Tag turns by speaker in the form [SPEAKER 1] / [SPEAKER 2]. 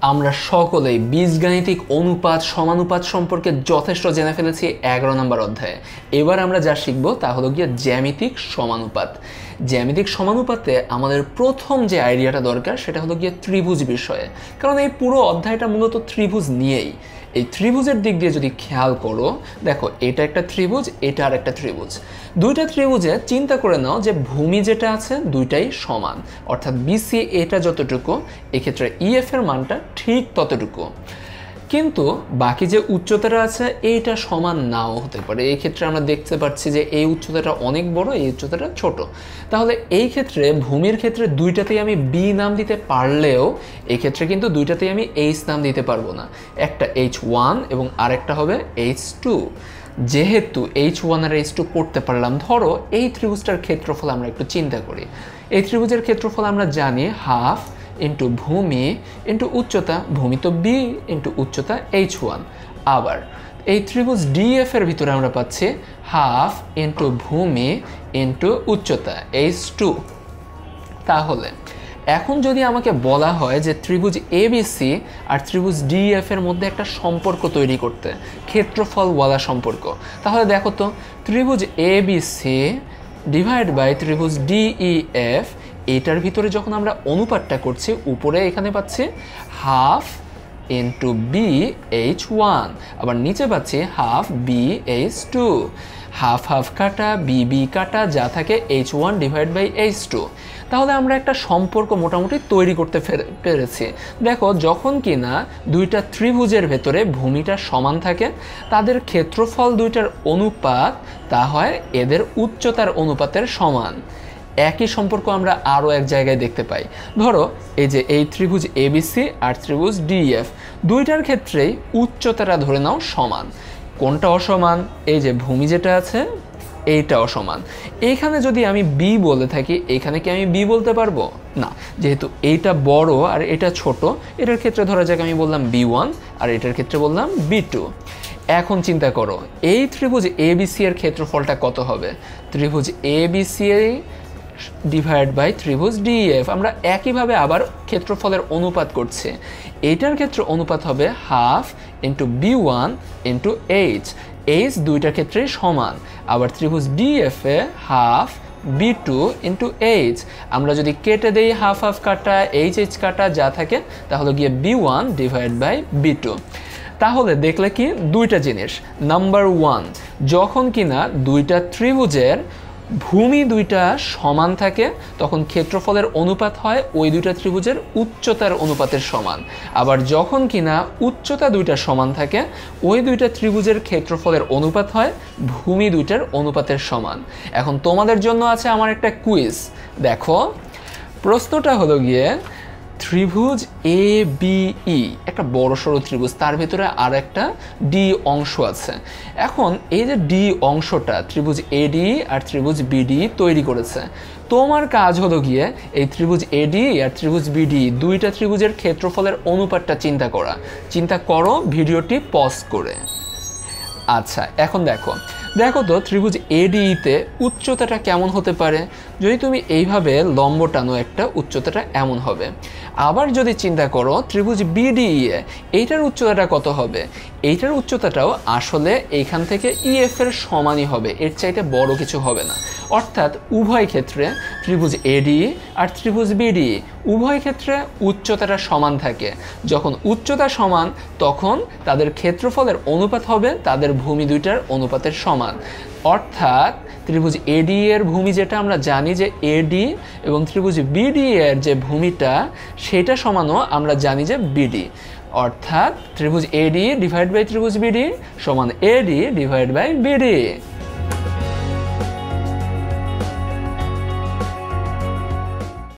[SPEAKER 1] আমরা সকলেই বীজগাণিতিক অনুপাত সমানুপাত সম্পর্কে যথেষ্ট জেনে ফেলেছি 11 নম্বর অধ্যায়ে। এবার আমরা যা শিখব তা হলো গিয়ে জ্যামিতিক সমানুপাত। জ্যামিতিক সমানুপাতে আমাদের প্রথম যে আইডিয়াটা দরকার সেটা হলো গিয়ে ত্রিভুজ বিষয়ে, কারণ এই পুরো অধ্যায়টা মূলত ত্রিভুজ নিয়েই। এই ত্রিভুজের দিক দিয়ে যদি খেয়াল করো, দেখো এটা একটা ত্রিভুজ, এটা আর একটা ত্রিভুজ। দুইটা ত্রিভুজে চিন্তা করে নাও যে ভূমি যেটা আছে দুইটাই সমান, অর্থাৎ বিসি এটা যতটুকু, এক্ষেত্রে ইএফ এর মানটা ঠিক ততটুকু। কিন্তু বাকি যে উচ্চতাটা আছে এইটা সমান নাও হতে পারে। এই ক্ষেত্রে আমরা দেখতে পাচ্ছি যে এই উচ্চতাটা অনেক বড়, এই উচ্চতাটা ছোট। তাহলে এই ক্ষেত্রে ভূমির ক্ষেত্রে দুইটাতেই আমি বি নাম দিতে পারলেও এই ক্ষেত্রে কিন্তু দুইটাতেই আমি এইচ নাম দিতে পারবো না। একটা H1 এবং আরেকটা হবে H2। যেহেতু H1 আর H2 করতে পারলাম, ধরো এই ত্রিভুজটার ক্ষেত্রফল আমরা একটু চিন্তা করি। এই ত্রিভুজের ক্ষেত্রফল আমরা জানি হাফ ইন্টু ভূমি ইন্টু উচ্চতা, ভূমি তো বি ইন্টু উচ্চতা H1। আবার এই ত্রিভুজ ডিএফ এর ভিতরে আমরা পাচ্ছি হাফ ইন্টু ভূমি ইন্টু উচ্চতা H2। তাহলে এখন যদি আমাকে বলা হয় যে ত্রিভুজ এবিসি আর ত্রিভুজ ডিএফ এর মধ্যে একটা সম্পর্ক তৈরি করতে, ক্ষেত্রফলওয়ালা সম্পর্ক, তাহলে দেখো তো ত্রিভুজ এবিসি ডিভাইড বাই ত্রিভুজ ডিইএফ, এটার ভিতরে যখন আমরা অনুপাতটা করছি উপরে এখানে পাচ্ছি হাফ ইন্টু বি H1, আবার নিচে পাচ্ছি half B H2। Half half কাটা, বি বি কাটা, যা থাকে H1 ডিভাইড বাই H2। তাহলে আমরা একটা সম্পর্ক মোটামুটি তৈরি করতে পেরেছি। দেখো যখন কিনা দুইটা ত্রিভুজের ভেতরে ভূমিটা সমান থাকে, তাদের ক্ষেত্রফল দুইটার অনুপাত তা হয় এদের উচ্চতার অনুপাতের সমান। একই সম্পর্ক আমরা আরও এক জায়গায় দেখতে পাই। ধরো এই যে এই ত্রিভুজ এবিসি আর ত্রিভুজ ডিএফ, দুইটার ক্ষেত্রেই উচ্চতাটা ধরে নাও সমান। কোনটা অসমান? এই যে ভূমি যেটা আছে এইটা অসমান। এইখানে যদি আমি বি বলে থাকি, এখানে কি আমি বি বলতে পারবো না, যেহেতু এইটা বড় আর এটা ছোট। এটার ক্ষেত্রে ধরা যাক আমি বললাম B1 আর এটার ক্ষেত্রে বললাম B2। এখন চিন্তা করো এই ত্রিভুজ এবিসি এর ক্ষেত্রফলটা কত হবে? ত্রিভুজ এবিসি ডিভাইড বাই ত্রিভুজ ডিএফ। আমরা একইভাবে আবার ক্ষেত্রফলের অনুপাত করছি। এইটার ক্ষেত্রে অনুপাত হবে half into B1 into H. H দুইটার ক্ষেত্রেই সমান। আবার ত্রিভুজ ডিএফ এ হাফ B2 ইন্টু এইচ। আমরা যদি কেটে দেই হাফ হাফ কাটা, এইচ এইচ কাটা, যা থাকে তাহলে গিয়ে B1 ডিভাইড বাই B2। তাহলে দেখলে কি দুইটা জিনিস। নাম্বার 1, যখন কিনা দুইটা ত্রিভুজের ভূমি দুইটা সমান থাকে তখন ক্ষেত্রফলের অনুপাত হয় ওই দুইটা ত্রিভুজের উচ্চতার অনুপাতের সমান। আবার যখন কিনা উচ্চতা দুইটা সমান থাকে ওই দুইটা ত্রিভুজের ক্ষেত্রফলের অনুপাত হয় ভূমি দুইটার অনুপাতের সমান। এখন তোমাদের জন্য আছে আমার একটা কুইজ। দেখো প্রশ্নটা হলো গিয়ে ত্রিভুজ এ বিই একটা বড় সড়ো ত্রিভুজ, তার ভেতরে আর একটা ডি অংশ আছে। এখন এই যে ডি অংশটা ত্রিভুজ এডি আর ত্রিভুজ বিডি তৈরি করেছে। তোমার কাজ হলো গিয়ে এই ত্রিভুজ এডি আর ত্রিভুজ বিডি দুইটা ত্রিভুজের ক্ষেত্রফলের অনুপাতটা চিন্তা করো ভিডিওটি পজ করে। আচ্ছা এখন দেখো তো ত্রিভুজ এডিতে উচ্চতাটা কেমন হতে পারে। যদি তুমি এইভাবে লম্ব টানো একটা, উচ্চতাটা এমন হবে। আবার যদি চিন্তা করো ত্রিভুজ বিডিএ, এইটার উচ্চতাটা কত হবে? এইটার উচ্চতাটাও আসলে এইখান থেকে ইএফ এর সমানই হবে, এর চাইতে বড় কিছু হবে না। অর্থাৎ উভয় ক্ষেত্রে ত্রিভুজ এডি আর ত্রিভুজ বিডি উভয় ক্ষেত্রে উচ্চতাটা সমান থাকে। যখন উচ্চতা সমান তখন তাদের ক্ষেত্রফলের অনুপাত হবে তাদের ভূমি দুইটার অনুপাতের সমান। অর্থাৎ ত্রিভুজ এডি এর ভূমি যেটা আমরা জানি যে এডি, এবং ত্রিভুজ বিডি এর যে ভূমিটা সেটা সমানও আমরা জানি যে বিডি। অর্থাৎ ত্রিভুজ এডি ডিভাইড বাই ত্রিভুজ বিডি সমান এডি ডিভাইড বাই বিডি।